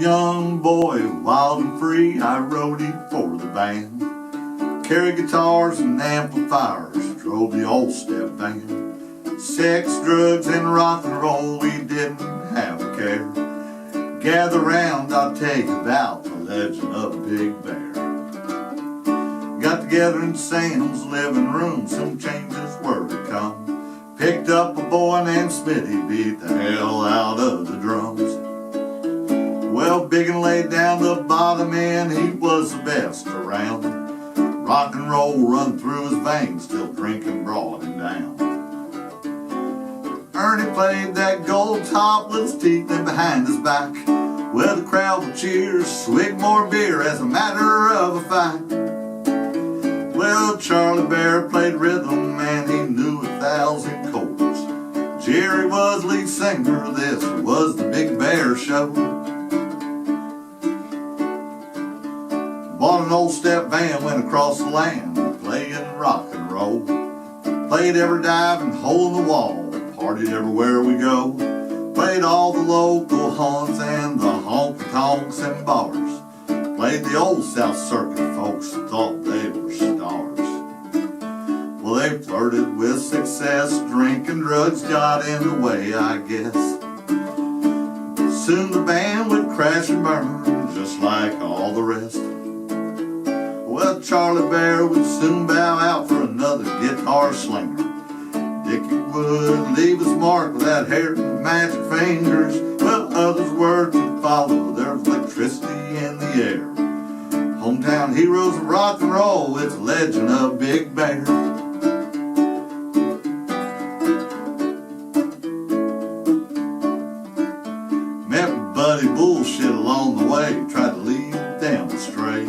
young boy, wild and free, I roadied for the band. Carried guitars and amplifiers, drove the old step van. Sex, drugs, and rock and roll, we didn't have a care. Gather round, I'll tell you about the legend of Big Bear. Got together in Sam's living room, some changes were to come. Picked up a boy named Smitty, beat the hell out of the drums. Well, Biggin laid down the bottom end, he was the best around. Rock and roll run through his veins, still drinking brought him down. Ernie played that gold top, with his teeth in behind his back. Well, the crowd would cheer, swig more beer as a matter of a fact. Well, Charlie Bear played rhythm and he knew 1,000 chords. Jerry was lead singer, this was the Big Bear Show. Bought an old step van, went across the land, playing rock and roll. Played every dive and hole in the wall, partied everywhere we go. Played all the local haunts and the honky-tonks and bars. Played the old South Circuit, folks thought they were stars. Well, they flirted with success, drink and drugs got in the way, I guess. Soon the band would crash and burn, just like all the rest. Well, Charlie Bear would soon bow out for another guitar slinger. Dickie would leave his mark with that hair and magic fingers. Well, others were to follow, there was electricity in the air. Hometown heroes of rock and roll, it's a legend of Big Bear. Met Buddy bullshit along the way, tried to lead them astray.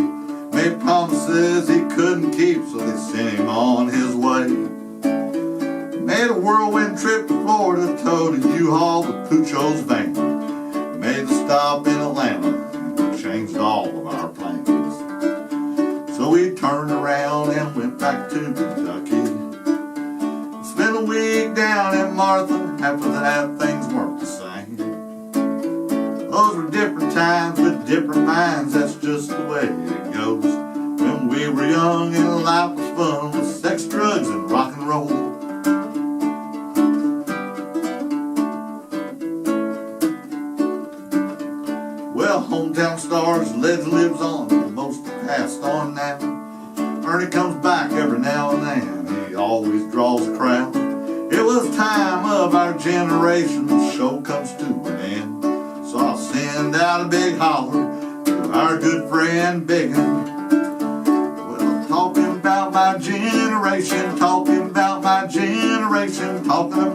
Made promises he couldn't keep, so they sent him on his way. Made a whirlwind trip to Florida, towed a U-Haul with Pucho's van. Made a stop in Atlanta, and we changed all of our plans. So we turned around and went back to Kentucky. Spent a week down in Martha, after that things weren't the same. Those were different times with different minds, that's just the way it goes. When we were young and life was fun with sex, drugs, and rock and roll. Well, hometown stars, legend lives on, most have passed on now. Ernie comes back every now and then, he always draws a crowd. It was time of our generation, the show comes to an end. So I'll send out a big holler to our good friend Biggin. Well, talking about my generation, talking about my generation, talking